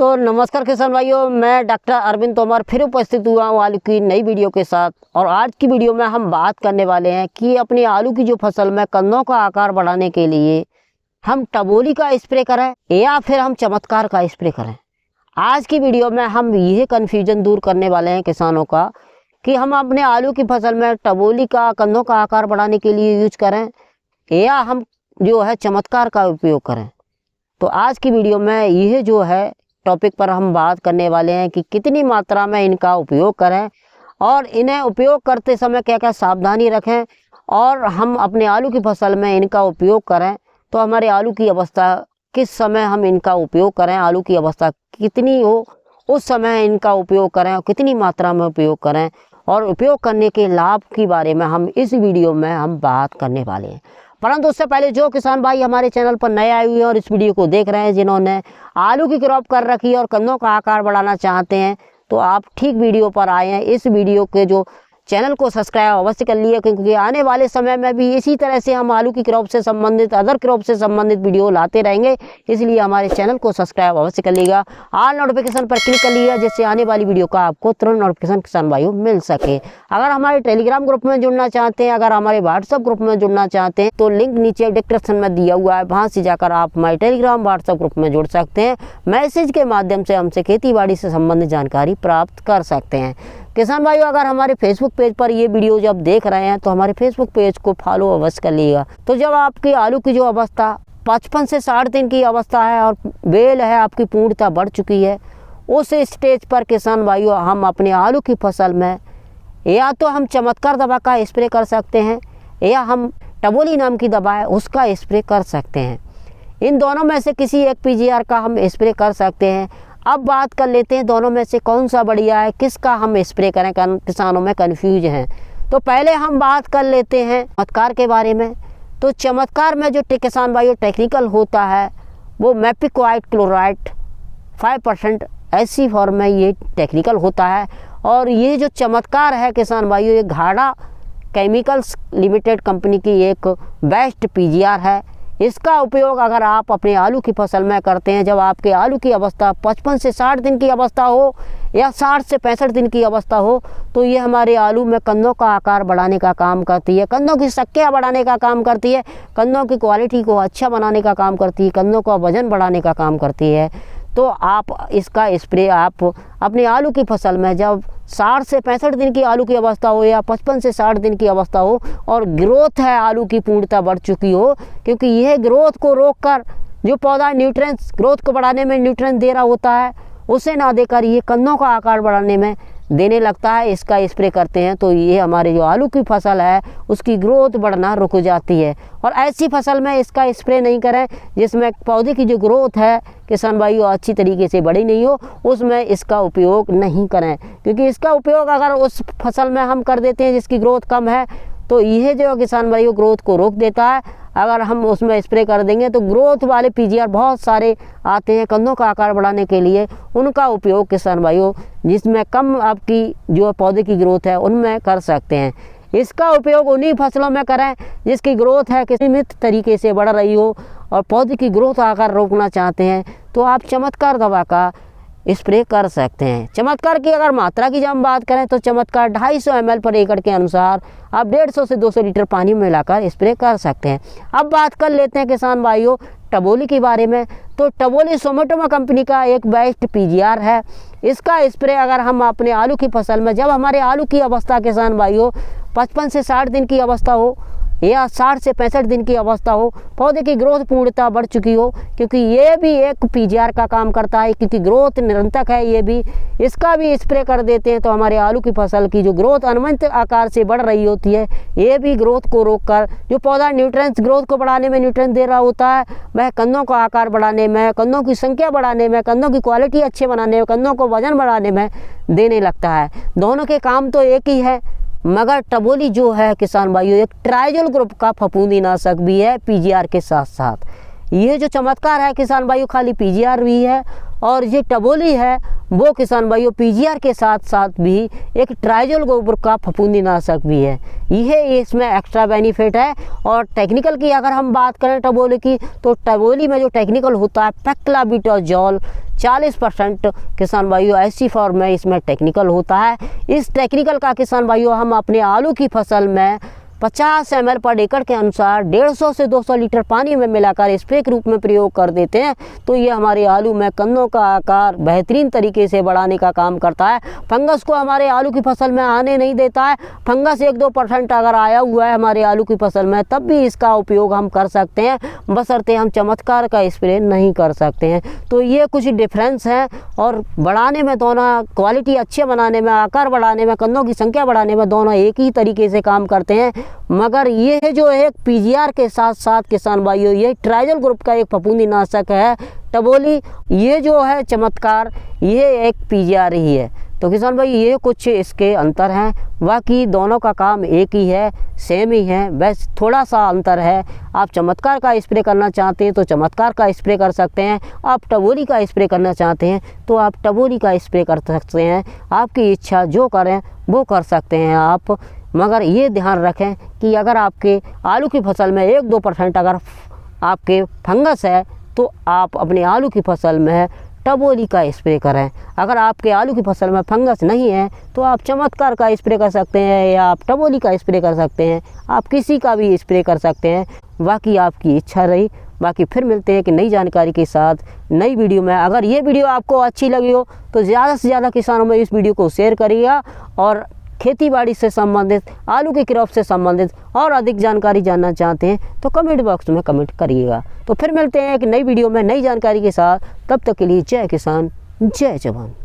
तो नमस्कार किसान भाइयों, मैं डॉक्टर अरविंद तोमर फिर उपस्थित हुआ हूँ आलू की नई वीडियो के साथ। और आज की वीडियो में हम बात करने वाले हैं कि अपनी आलू की जो फसल में कंदों का आकार बढ़ाने के लिए हम टबोली का स्प्रे करें या फिर हम चमत्कार का स्प्रे करें। आज की वीडियो में हम यह कन्फ्यूजन दूर करने वाले हैं किसानों का कि हम अपने आलू की फसल में टबोली का कंदों का आकार बढ़ाने के लिए यूज करें या हम जो है चमत्कार का उपयोग करें। तो आज की वीडियो में यह जो है टॉपिक पर हम बात करने वाले हैं कि कितनी मात्रा में इनका उपयोग करें और इन्हें उपयोग करते समय क्या क्या सावधानी रखें और हम अपने आलू की फसल में इनका उपयोग करें तो हमारे आलू की अवस्था किस समय हम इनका उपयोग करें, आलू की अवस्था कितनी हो उस समय इनका उपयोग करें और कितनी मात्रा में उपयोग करें और उपयोग करने के लाभ के बारे में हम इस वीडियो में हम बात करने वाले हैं। परंतु उससे पहले जो किसान भाई हमारे चैनल पर नए आए हुए हैं और इस वीडियो को देख रहे हैं, जिन्होंने आलू की क्रॉप कर रखी है और कंदों का आकार बढ़ाना चाहते हैं, तो आप ठीक वीडियो पर आए हैं। इस वीडियो के जो चैनल को सब्सक्राइब अवश्य कर लिए, क्योंकि आने वाले समय में भी इसी तरह से हम आलू की क्रॉप से संबंधित अदर क्रॉप से संबंधित वीडियो लाते रहेंगे। इसलिए हमारे चैनल को सब्सक्राइब अवश्य कर लीजिएगा, ऑल नोटिफिकेशन पर क्लिक कर लीजिएगा, जिससे आने वाली वीडियो का आपको तुरंत नोटिफिकेशन किसान भाइयों मिल सके। अगर हमारे टेलीग्राम ग्रुप में जुड़ना चाहते हैं, अगर हमारे व्हाट्सएप ग्रुप में जुड़ना चाहते हैं, तो लिंक नीचे डिस्क्रिप्शन में दिया हुआ है, वहाँ से जाकर आप हमारे टेलीग्राम व्हाट्सएप ग्रुप में जुड़ सकते हैं। मैसेज के माध्यम से हमसे खेती बाड़ी से संबंधित जानकारी प्राप्त कर सकते हैं। किसान भाइयों, अगर हमारे फेसबुक पेज पर ये वीडियो जब देख रहे हैं तो हमारे फेसबुक पेज को फॉलो अवश्य कर लीजिएगा। तो जब आपकी आलू की जो अवस्था 55 से 60 दिन की अवस्था है और बेल है आपकी पूर्णता बढ़ चुकी है, उस स्टेज पर किसान भाइयों हम अपने आलू की फसल में या तो हम चमत्कार दवा का स्प्रे कर सकते हैं या हम टबोली नाम की दवा है उसका स्प्रे कर सकते हैं। इन दोनों में से किसी एक पीजीआर का हम स्प्रे कर सकते हैं। अब बात कर लेते हैं दोनों में से कौन सा बढ़िया है, किसका हम स्प्रे करें, किसानों में कन्फ्यूज हैं। तो पहले हम बात कर लेते हैं चमत्कार के बारे में। तो चमत्कार में जो किसान भाइयों टेक्निकल होता है वो मैपिक्वाइड क्लोराइड 5% ऐसी फॉर्म में ये टेक्निकल होता है। और ये जो चमत्कार है किसान भाइयों, ये घाड़ा केमिकल्स लिमिटेड कंपनी की एक बेस्ट पीजीआर है। इसका उपयोग अगर आप अपने आलू की फसल में करते हैं, जब आपके आलू की अवस्था 55 से 60 दिन की अवस्था हो या 60 से 65 दिन की अवस्था हो, तो ये हमारे आलू में कंदों का आकार बढ़ाने का काम करती है, कंदों की संख्या बढ़ाने का काम करती है, कंदों की क्वालिटी को अच्छा बनाने का काम करती है, कंदों का वजन बढ़ाने का काम करती है। तो आप इसका स्प्रे आप अपने आलू की फसल में जब 60 से 65 दिन की आलू की अवस्था हो या 55 से 60 दिन की अवस्था हो और ग्रोथ है आलू की पूर्णता बढ़ चुकी हो, क्योंकि यह ग्रोथ को रोककर जो पौधा न्यूट्रिएंट्स ग्रोथ को बढ़ाने में न्यूट्रिएंट दे रहा होता है उसे ना देकर ये कंदों का आकार बढ़ाने में देने लगता है, इसका स्प्रे करते हैं तो ये हमारे जो आलू की फसल है उसकी ग्रोथ बढ़ना रुक जाती है। और ऐसी फसल में इसका स्प्रे नहीं करें जिसमें पौधे की जो ग्रोथ है किसान भाइयों अच्छी तरीके से बड़ी नहीं हो, उसमें इसका उपयोग नहीं करें। क्योंकि इसका उपयोग अगर उस फसल में हम कर देते हैं जिसकी ग्रोथ कम है तो यह जो किसान भाइयों ग्रोथ को रोक देता है। अगर हम उसमें स्प्रे कर देंगे तो ग्रोथ वाले पीजीआर बहुत सारे आते हैं कंदों का आकार बढ़ाने के लिए, उनका उपयोग किसान भाइयों जिसमें कम आपकी जो पौधे की ग्रोथ है उनमें कर सकते हैं। इसका उपयोग उन्हीं फसलों में करें जिसकी ग्रोथ है किसी सीमित तरीके से बढ़ रही हो और पौधे की ग्रोथ आकार रोकना चाहते हैं तो आप चमत्कार दवा का स्प्रे कर सकते हैं। चमत्कार की अगर मात्रा की जब हम बात करें तो चमत्कार 250 ml पर एकड़ के अनुसार आप 150 से 200 लीटर पानी में मिलाकर स्प्रे कर सकते हैं। अब बात कर लेते हैं किसान भाइयों टबोली के बारे में। तो टबोली सोमेटोमा कंपनी का एक बेस्ट पीजीआर है। इसका स्प्रे अगर हम अपने आलू की फसल में जब हमारे आलू की अवस्था किसान भाइयों 55 से 60 दिन की अवस्था हो या 60 से 65 दिन की अवस्था हो, पौधे की ग्रोथ पूर्णता बढ़ चुकी हो, क्योंकि ये भी एक पीजीआर का काम करता है, क्योंकि ग्रोथ निरंतर है ये भी, इसका भी स्प्रे कर देते हैं तो हमारे आलू की फसल की जो ग्रोथ अनियमित आकार से बढ़ रही होती है, ये भी ग्रोथ को रोककर जो पौधा न्यूट्रिएंट्स ग्रोथ को बढ़ाने में न्यूट्रिएंट दे रहा होता है वह कंदों का आकार बढ़ाने में, कंदों की संख्या बढ़ाने में, कंदों की क्वालिटी अच्छे बनाने में, कंदों को वजन बढ़ाने में देने लगता है। दोनों के काम तो एक ही है, मगर टबोली जो है किसान भाइयों एक ट्राइजोल ग्रुप का फफूंदीनाशक भी है पीजीआर के साथ साथ। ये जो चमत्कार है किसान भाइयों खाली पीजीआर भी है और ये टबोली है वो किसान भाइयों पीजीआर के साथ साथ भी एक ट्राइजोल गोबर का फफूंदीनाशक भी है। यह इसमें एक्स्ट्रा बेनिफिट है। और टेक्निकल की अगर हम बात करें टबोली की, तो टबोली में जो टेक्निकल होता है पेक्लाबिटोजोल 40% किसान भाइयों ऐसी फॉर्म में इसमें टेक्निकल होता है। इस टेक्निकल का किसान भाइयों हम अपने आलू की फसल में 50 ml पर एकड़ के अनुसार 150 से 200 लीटर पानी में मिलाकर स्प्रे के रूप में प्रयोग कर देते हैं, तो ये हमारे आलू में कंदों का आकार बेहतरीन तरीके से बढ़ाने का काम करता है। फंगस को हमारे आलू की फसल में आने नहीं देता है। फंगस 1-2% अगर आया हुआ है हमारे आलू की फसल में, तब भी इसका उपयोग हम कर सकते हैं, बशर्ते हम चमत्कार का स्प्रे नहीं कर सकते हैं। तो ये कुछ डिफरेंस है। और बढ़ाने में दोनों, क्वालिटी अच्छे बनाने में, आकार बढ़ाने में, कंदों की संख्या बढ़ाने में दोनों एक ही तरीके से काम करते हैं। मगर ये जो एक पीजीआर के साथ साथ किसान भाइयों ये ट्राइजोल ग्रुप का एक फफूंदीनाशक है टबोली, ये जो है चमत्कार, ये एक पीजीआर ही है। तो किसान भाई ये कुछ इसके अंतर हैं, बाकी दोनों का काम एक ही है, सेम ही है, बस थोड़ा सा अंतर है। आप चमत्कार का स्प्रे करना चाहते हैं तो चमत्कार का स्प्रे कर सकते हैं, आप टबोली का स्प्रे करना चाहते हैं तो आप टबोली का स्प्रे कर सकते हैं। आपकी इच्छा जो करें वो कर सकते हैं आप। मगर ये ध्यान रखें कि अगर आपके आलू की फसल में 1-2% अगर आपके फंगस है तो आप अपने आलू की फसल में टबोली का स्प्रे करें। अगर आपके आलू की फसल में फंगस नहीं है तो आप चमत्कार का स्प्रे कर सकते हैं या आप टबोली का स्प्रे कर सकते हैं, आप किसी का भी स्प्रे कर सकते हैं, बाकी आपकी इच्छा रही। बाकी फिर मिलते हैं कि नई जानकारी के साथ नई वीडियो में। अगर ये वीडियो आपको अच्छी लगी हो तो ज़्यादा से ज़्यादा किसानों में इस वीडियो को शेयर करिएगा। और खेतीबाड़ी से संबंधित, आलू की क्रॉप से संबंधित और अधिक जानकारी जानना चाहते हैं तो कमेंट बॉक्स में कमेंट करिएगा। तो फिर मिलते हैं एक नई वीडियो में नई जानकारी के साथ। तब तक के लिए जय किसान, जय जवान।